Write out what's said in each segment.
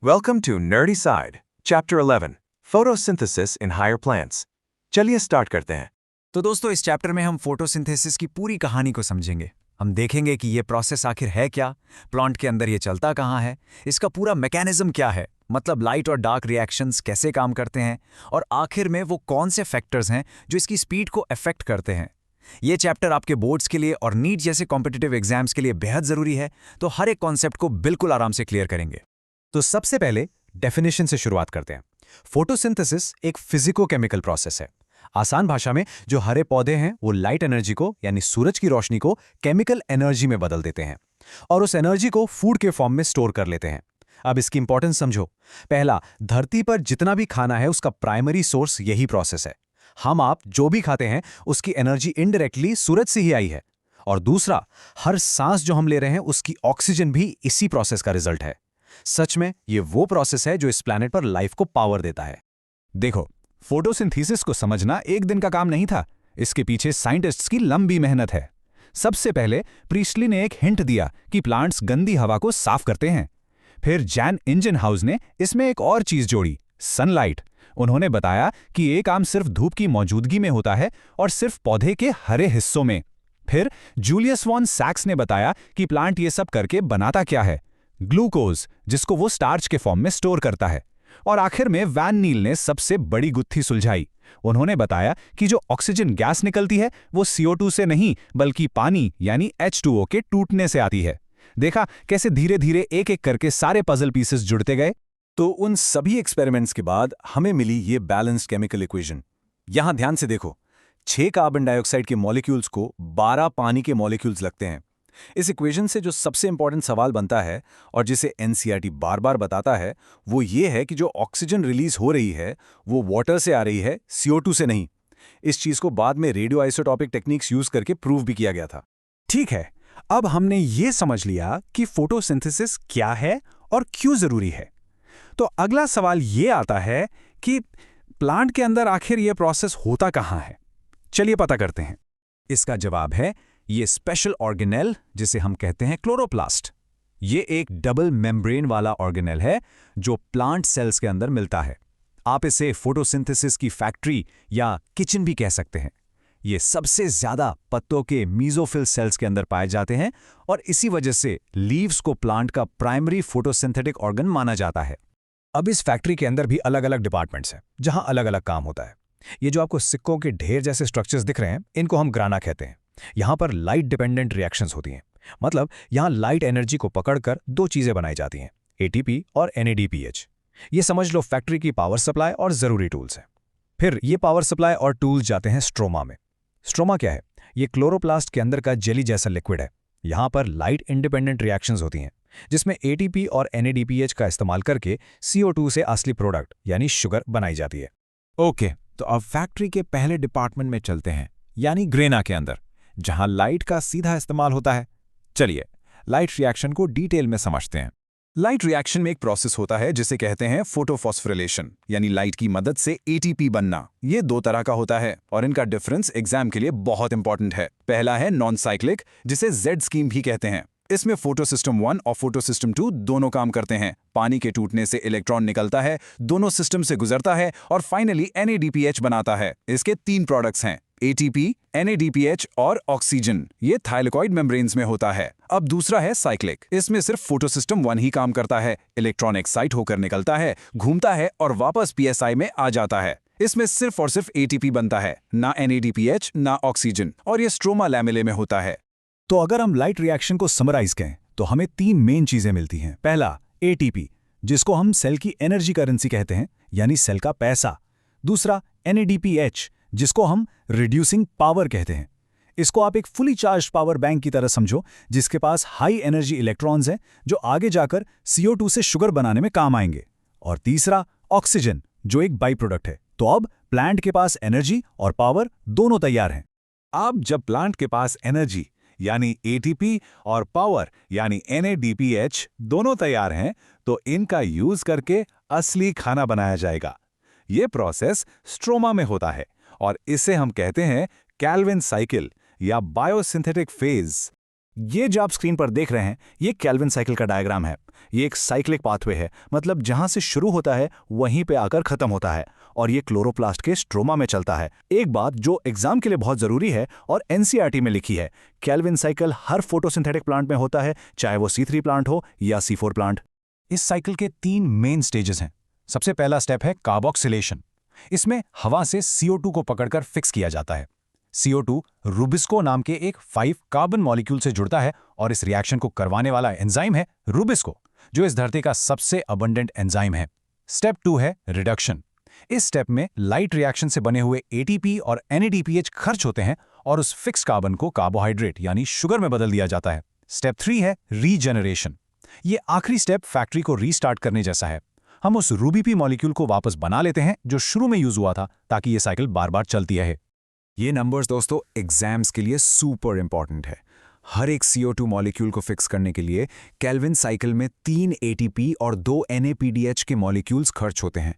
Welcome to Nerdy Side, Chapter 11, Photosynthesis in Higher Plants. चलिए start करते हैं। तो दोस्तों इस चैप्टर में हम फोटोसिंथेसिस की पूरी कहानी को समझेंगे। हम देखेंगे कि ये प्रोसेस आखिर है क्या, प्लांट के अंदर ये चलता कहाँ है, इसका पूरा मैकेनिज्म क्या है, मतलब लाइट और डार्क रिएक्शंस कैसे काम करते हैं, और आखिर में वो कौन से फैक्टर्स हैं जो इसकी स्पीड को अफेक्ट करते हैं। ये चैप्टर आपके बोर्ड्स के लिए और नीट जैसे कॉम्पिटिटिव एग्जाम्स के लिए बेहद ज़रूरी है, तो हर एक कॉन्सेप्ट को बिल्कुल आराम से क्लियर करेंगे। तो सबसे पहले डेफिनेशन से शुरुआत करते हैं। फोटोसिंथेसिस एक फिजिको-केमिकल प्रोसेस है। आसान भाषा में जो हरे पौधे हैं वो लाइट एनर्जी को यानी सूरज की रोशनी को केमिकल एनर्जी में बदल देते हैं और उस एनर्जी को फूड के फॉर्म में स्टोर कर लेते हैं। अब इसकी इंपॉर्टेंस समझो। पहला, धरती पर जितना भी खाना है उसका प्राइमरी सोर्स यही प्रोसेस है। हम आप जो भी खाते हैं उसकी एनर्जी इनडायरेक्टली सूरज से ही आई है। और दूसरा, हर सांस जो हम ले रहे हैं उसकी ऑक्सीजन भी इसी प्रोसेस का रिजल्ट है। सच में ये वो प्रोसेस है जो इस प्लैनेट पर लाइफ को पावर देता है। देखो, फोटोसिंथेसिस को समझना एक दिन का काम नहीं था। इसके पीछे साइंटिस्ट्स की लंबी मेहनत है। सबसे पहले प्रीस्टली ने एक हिंट दिया कि प्लांट्स गंदी हवा को साफ करते हैं। फिर जैन इंजनहाउस ने इसमें एक और चीज जोड़ी, सनलाइट। उन्होंने बताया कि ये काम सिर्फ धूप की मौजूदगी में होता है और सिर्फ पौधे के हरे हिस्सों में। फिर जूलियस वॉन सैक्स ने बताया कि प्लांट ये सब करके बनाता क्या है, ग्लूकोज, जिसको वो स्टार्च के फॉर्म में स्टोर करता है। और आखिर में वैन नील ने सबसे बड़ी गुत्थी सुलझाई। उन्होंने बताया कि जो ऑक्सीजन गैस निकलती है वो CO2 से नहीं बल्कि पानी यानी H2O के टूटने से आती है। देखा कैसे धीरे धीरे एक एक करके सारे पजल पीसेस जुड़ते गए। तो उन सभी एक्सपेरिमेंट्स के बाद हमें मिली ये बैलेंस्ड केमिकल इक्वेशन। यहां ध्यान से देखो, 6 कार्बन डाइऑक्साइड के मॉलिक्यूल्स को 12 पानी के मॉलिक्यूल्स लगते हैं। इस इक्वेशन से जो सबसे इंपॉर्टेंट सवाल बनता है और जिसे एनसीईआरटी बार बार बताता है वो ये है कि जो ऑक्सीजन रिलीज हो रही है वो वाटर से आ रही है, CO2 से नहीं। इस चीज को बाद में रेडियो आइसोटॉपिक टेक्निक्स यूज करके प्रूव भी किया गया था। ठीक है, अब हमने ये समझ लिया कि फोटोसिंथेसिस क्या है और क्यों जरूरी है। तो अगला सवाल ये आता है कि प्लांट के अंदर आखिर ये प्रोसेस होता कहाँ है। चलिए पता करते हैं। इसका जवाब है ये स्पेशल ऑर्गेनेल जिसे हम कहते हैं क्लोरोप्लास्ट। ये एक डबल मेम्ब्रेन वाला ऑर्गेनेल है जो प्लांट सेल्स के अंदर मिलता है। आप इसे फोटोसिंथेसिस की फैक्ट्री या किचन भी कह सकते हैं। ये सबसे ज्यादा पत्तों के मीजोफिल सेल्स के अंदर पाए जाते हैं और इसी वजह से लीव्स को प्लांट का प्राइमरी फोटोसिंथेटिक ऑर्गन माना जाता है। अब इस फैक्ट्री के अंदर भी अलग अलग डिपार्टमेंट्स हैं जहां अलग अलग काम होता है। ये जो आपको सिक्कों के ढेर जैसे स्ट्रक्चर्स दिख रहे हैं इनको हम ग्राना कहते हैं। यहां पर लाइट डिपेंडेंट रिएक्शंस होती हैं, मतलब यहां लाइट एनर्जी को पकड़कर दो चीजें बनाई जाती हैं, ATP और NADPH। ये समझ लो फैक्ट्री की पावर सप्लाई और जरूरी टूल्स हैं। फिर ये पावर सप्लाई और टूल्स जाते हैं स्ट्रोमा में। स्ट्रोमा क्या है? ये क्लोरोप्लास्ट के अंदर का जेली जैसा लिक्विड है। यहां पर लाइट इंडिपेंडेंट रिएक्शंस होती हैं जिसमें ATP और NADPH का इस्तेमाल करके CO2 से असली प्रोडक्ट यानी शुगर बनाई जाती है। ओके, तो अब फैक्ट्री के पहले डिपार्टमेंट में चलते हैं, यानी ग्रेना के अंदर, जहां लाइट का सीधा इस्तेमाल होता है। चलिए लाइट रिएक्शन को डिटेल में समझते हैं। लाइट रिएक्शन में एक प्रोसेस होता है जिसे कहते हैं फोटोफॉस्फोरिलेशन, यानी लाइट की मदद से ATP बनना। ये दो तरह का होता है और इनका डिफरेंस एग्जाम के लिए बहुत इंपॉर्टेंट है। पहला है नॉन साइक्लिक, जिसे Z स्कीम भी कहते हैं। इसमें फोटोसिस्टम 1 और फोटोसिस्टम 2 दोनों काम करते हैं। पानी के टूटने से इलेक्ट्रॉन निकलता है, दोनों सिस्टम से गुजरता है और फाइनली NADPH बनाता है। इसके 3 प्रोडक्ट्स हैं, ATP, NADPH और ऑक्सीजन। ये थाइलेकॉइड मेम्ब्रेन्स में होता है। अब दूसरा है साइक्लिक। इसमें सिर्फ फोटोसिस्टम 1 ही काम करता है। इलेक्ट्रॉन एक्साइट होकर निकलता है, घूमता है और वापस PSI में आ जाता है। इसमें सिर्फ और सिर्फ ATP बनता है, ना NADPH ना ऑक्सीजन, और ये स्ट्रोमा लैमेले में होता है। तो अगर हम लाइट रिएक्शन को समराइज करें तो हमें 3 मेन चीजें मिलती हैं। पहला ATP, जिसको हम सेल की एनर्जी करेंसी कहते हैं, यानी सेल का पैसा। दूसरा NADPH, जिसको हम रिड्यूसिंग पावर कहते हैं। इसको आप एक फुली चार्ज पावर बैंक की तरह समझो, जिसके पास हाई एनर्जी इलेक्ट्रॉन्स हैं जो आगे जाकर CO2 से शुगर बनाने में काम आएंगे। और तीसरा ऑक्सीजन, जो एक बाई प्रोडक्ट है। तो अब प्लांट के पास एनर्जी और पावर दोनों तैयार हैं। अब जब प्लांट के पास एनर्जी यानी ATP और पावर यानी NADPH दोनों तैयार हैं, तो इनका यूज करके असली खाना बनाया जाएगा। ये प्रोसेस स्ट्रोमा में होता है और इसे हम कहते हैं कैल्विन साइकिल या बायोसिंथेटिक फेज। ये जो आप स्क्रीन पर देख रहे हैं, ये केल्विन साइकिल का डायग्राम है। ये एक साइक्लिक पाथवे है, मतलब जहां से शुरू होता है वहीं पे आकर खत्म होता है, और ये क्लोरोप्लास्ट के स्ट्रोमा में चलता है। एक बात जो एग्जाम के लिए बहुत जरूरी है और एनसीईआरटी में लिखी है, केल्विन साइकिल हर फोटोसिंथेटिक प्लांट में होता है, चाहे वो C3 प्लांट हो या C4 प्लांट। इस साइकिल के 3 मेन स्टेजेस हैं। सबसे पहला स्टेप है कार्बोक्सिलेशन। इसमें हवा से CO2 को पकड़कर फिक्स किया जाता है। CO2 रुबिस्को नाम के एक 5 कार्बन मॉलिक्यूल से जुड़ता है और इस रिएक्शन को करवाने वाला एंजाइम है रुबिस्को, जो इस धरती का सबसे अबंडेंट एंजाइम है। स्टेप 2 है रिडक्शन। इस स्टेप में लाइट रिएक्शन से बने हुए ATP और NADPH खर्च होते हैं और उस फिक्स कार्बन को कार्बोहाइड्रेट यानी शुगर में बदल दिया जाता है। स्टेप 3 है रीजेनरेशन। ये आखिरी स्टेप फैक्ट्री को रीस्टार्ट करने जैसा है। हम उस रूबीपी मॉलिक्यूल को वापस बना लेते हैं जो शुरू में यूज हुआ था, ताकि ये साइकिल बार बार चलती रहे। ये नंबर्स दोस्तों एग्जाम्स के लिए सुपर इंपॉर्टेंट है। हर एक CO2 मॉलिक्यूल को फिक्स करने के लिए केल्विन साइकिल में 3 ATP और 2 NADPH के मॉलिक्यूल्स खर्च होते हैं।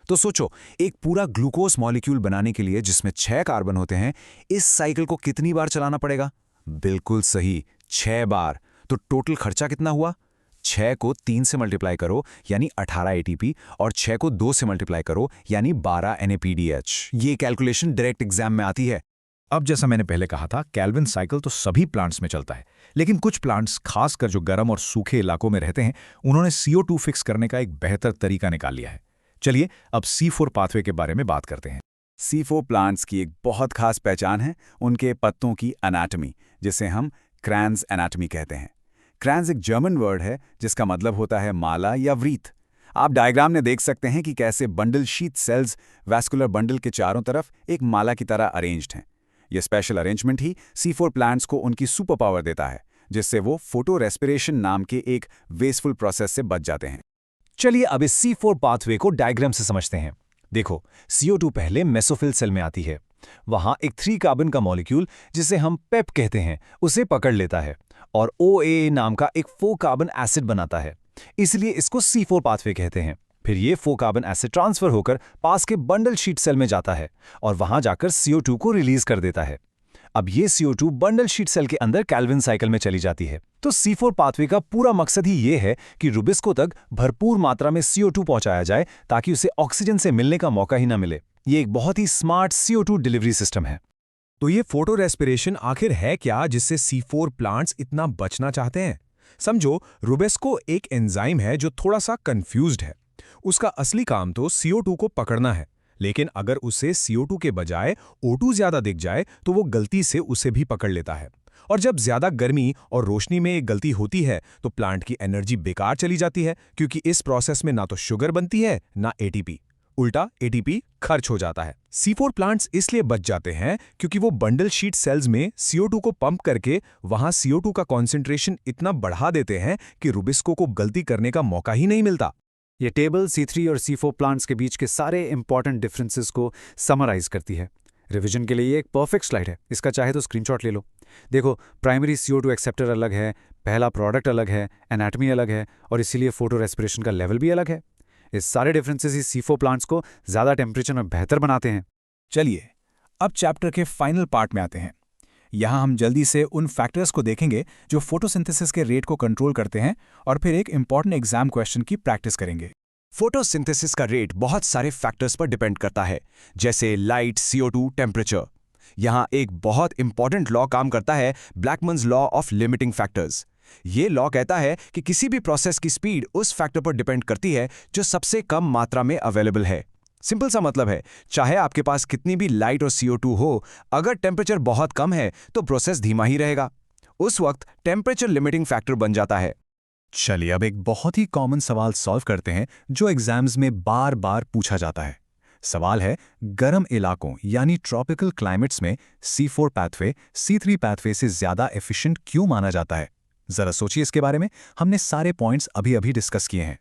तो सोचो, एक पूरा ग्लूकोज मॉलिक्यूल बनाने के लिए जिसमें 6 कार्बन होते हैं, इस साइकिल को कितनी बार चलाना पड़ेगा? बिल्कुल सही, 6 बार। तो टोटल खर्चा कितना हुआ? 6 को 3 से मल्टीप्लाई करो यानी 18 ATP, और 6 को 2 से मल्टीप्लाई करो यानी 12 NADPH। ये कैलकुलेशन डायरेक्ट एग्जाम में आती है। अब जैसा मैंने पहले कहा था, केल्विन साइकिल तो सभी प्लांट्स में चलता है, लेकिन कुछ प्लांट्स, खासकर जो गर्म और सूखे इलाकों में रहते हैं, उन्होंने CO2 फिक्स करने का एक बेहतर तरीका निकाल लिया है। चलिए अब C4 पाथवे के बारे में बात करते हैं। C4 प्लांट्स की एक बहुत खास पहचान है उनके पत्तों की एनाटॉमी, जिसे हम क्रैंज एनाटॉमी कहते हैं। क्रैंज एक जर्मन वर्ड है जिसका मतलब होता है माला या व्रीथ। आप डायग्राम में देख सकते हैं कि कैसे bundle sheath cells vascular bundle के चारों तरफ एक माला की तरह अरेंज्ड हैं। यह स्पेशल अरेंजमेंट ही C4 प्लांट्स को उनकी सुपर पावर देता है, जिससे वो फोटो रेस्पिरेशन नाम के एक वेस्टफुल प्रोसेस से बच जाते हैं। चलिए अब इस C4 पाथवे को डायग्राम से समझते हैं। देखो, CO2 पहले मेसोफिल सेल में आती है। वहां एक 3 कार्बन का मॉलिक्यूल, जिसे हम पेप कहते हैं, उसे पकड़ लेता है और OAA नाम का एक 4 कार्बन एसिड बनाता है। इसलिए इसको C4 पाथवे कहते हैं। फिर ये 4 कार्बन एसिड ट्रांसफर होकर पास के बंडल शीट सेल में जाता है और वहां जाकर CO2 को रिलीज कर देता है। अब ये CO2 बंडल शीट सेल के अंदर केल्विन साइकिल में चली जाती है। तो C4 पाथवे का पूरा मकसद ही ये है कि रुबिस्को तक भरपूर मात्रा में CO2 पहुंचाया जाए, ताकि उसे ऑक्सीजन से मिलने का मौका ही ना मिले। ये एक बहुत ही स्मार्ट CO2 डिलीवरी सिस्टम है। तो ये फोटो रेस्पिरेशन आखिर है क्या, जिससे C4 प्लांट्स इतना बचना चाहते हैं? समझो, रुबिस्को एक एंजाइम है जो थोड़ा सा कंफ्यूज्ड है। उसका असली काम तो CO2 को पकड़ना है, लेकिन अगर उसे CO2 के बजाय O2 ज्यादा दिख जाए तो वो गलती से उसे भी पकड़ लेता है। और जब ज्यादा गर्मी और रोशनी में एक गलती होती है तो प्लांट की एनर्जी बेकार चली जाती है, क्योंकि इस प्रोसेस में ना तो शुगर बनती है ना ATP। उल्टा ATP खर्च हो जाता है। C4 प्लांट्स इसलिए बच जाते हैं क्योंकि वो बंडल शीट सेल्स में CO2 को पंप करके वहां CO2 का कॉन्सेंट्रेशन इतना बढ़ा देते हैं कि रुबिस्को को गलती करने का मौका ही नहीं मिलता। ये टेबल C3 और C4 प्लांट्स के बीच के सारे इंपॉर्टेंट डिफरेंसेस को समराइज करती है। रिवीजन के लिए ये एक परफेक्ट स्लाइड है, इसका चाहे तो स्क्रीनशॉट ले लो। देखो, प्राइमरी CO2 एक्सेप्टर अलग है, पहला प्रोडक्ट अलग है, एनाटॉमी अलग है, और इसीलिए फोटो रेस्पिरेशन का लेवल भी अलग है। इस सारे डिफरेंसेस ही C4 प्लांट्स को ज़्यादा टेम्परेचर में बेहतर बनाते हैं। चलिए अब चैप्टर के फाइनल पार्ट में आते हैं। यहाँ हम जल्दी से उन फैक्टर्स को देखेंगे जो फोटोसिंथेसिस के रेट को कंट्रोल करते हैं, और फिर एक इंपॉर्टेंट एग्जाम क्वेश्चन की प्रैक्टिस करेंगे। फोटोसिंथेसिस का रेट बहुत सारे फैक्टर्स पर डिपेंड करता है, जैसे लाइट, CO2, टेम्परेचर। यहाँ एक बहुत इंपॉर्टेंट लॉ काम करता है, ब्लैकमन्स लॉ ऑफ लिमिटिंग फैक्टर्स। ये लॉ कहता है कि किसी भी प्रोसेस की स्पीड उस फैक्टर पर डिपेंड करती है जो सबसे कम मात्रा में अवेलेबल है। सिंपल सा मतलब है, चाहे आपके पास कितनी भी लाइट और CO2 हो, अगर टेम्परेचर बहुत कम है तो प्रोसेस धीमा ही रहेगा। उस वक्त टेम्परेचर लिमिटिंग फैक्टर बन जाता है। चलिए अब एक बहुत ही कॉमन सवाल सॉल्व करते हैं जो एग्जाम्स में बार बार पूछा जाता है। सवाल है, गर्म इलाकों यानी ट्रॉपिकल क्लाइमेट्स में C4 पाथवे C3 पाथवे से ज्यादा एफिशिएंट क्यों माना जाता है? जरा सोचिए इसके बारे में। हमने सारे पॉइंट्स अभी अभी डिस्कस किए हैं।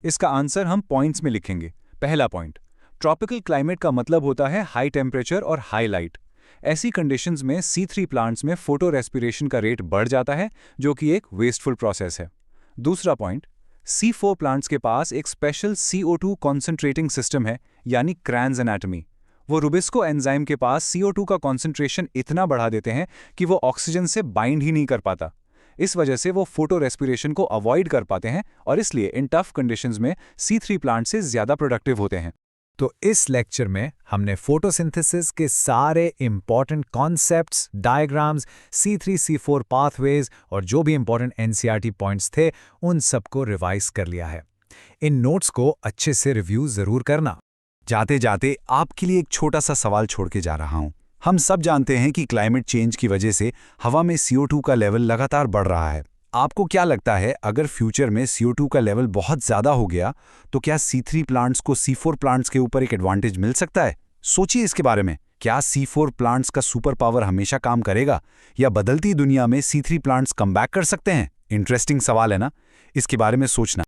इसका आंसर हम पॉइंट्स में लिखेंगे। पहला पॉइंट, ट्रॉपिकल क्लाइमेट का मतलब होता है हाई टेम्परेचर और हाई लाइट। ऐसी कंडीशंस में C3 प्लांट्स में फोटो रेस्पिरेशन का रेट बढ़ जाता है, जो कि एक वेस्टफुल प्रोसेस है। दूसरा पॉइंट, C4 प्लांट्स के पास एक स्पेशल CO2 कॉन्सेंट्रेटिंग सिस्टम है, यानी क्रैंज एनाटॉमी। वो रुबिस्को एंजाइम के पास CO2 का कॉन्सेंट्रेशन इतना बढ़ा देते हैं कि वो ऑक्सीजन से बाइंड ही नहीं कर पाता। इस वजह से वो फोटो रेस्पिरेशन को अवॉइड कर पाते हैं और इसलिए इन टफ कंडीशंस में C3 प्लांट से ज़्यादा प्रोडक्टिव होते हैं। तो इस लेक्चर में हमने फोटोसिंथेसिस के सारे important concepts, diagrams, C3 C4 pathways और जो भी इंपॉर्टेंट NCERT पॉइंट्स थे उन सबको रिवाइज कर लिया है। इन नोट्स को अच्छे से रिव्यू जरूर करना। जाते जाते आपके लिए एक छोटा सा सवाल छोड़ के जा रहा हूं। हम सब जानते हैं कि क्लाइमेट चेंज की वजह से हवा में CO2 का लेवल लगातार बढ़ रहा है। आपको क्या लगता है, अगर फ्यूचर में CO2 का लेवल बहुत ज़्यादा हो गया तो क्या C3 प्लांट्स को C4 प्लांट्स के ऊपर एक एडवांटेज मिल सकता है? सोचिए इसके बारे में। क्या C4 प्लांट्स का सुपर पावर हमेशा काम करेगा या बदलती दुनिया में C3 प्लांट्स कमबैक कर सकते हैं? इंटरेस्टिंग सवाल है ना? इसके बारे में सोचना।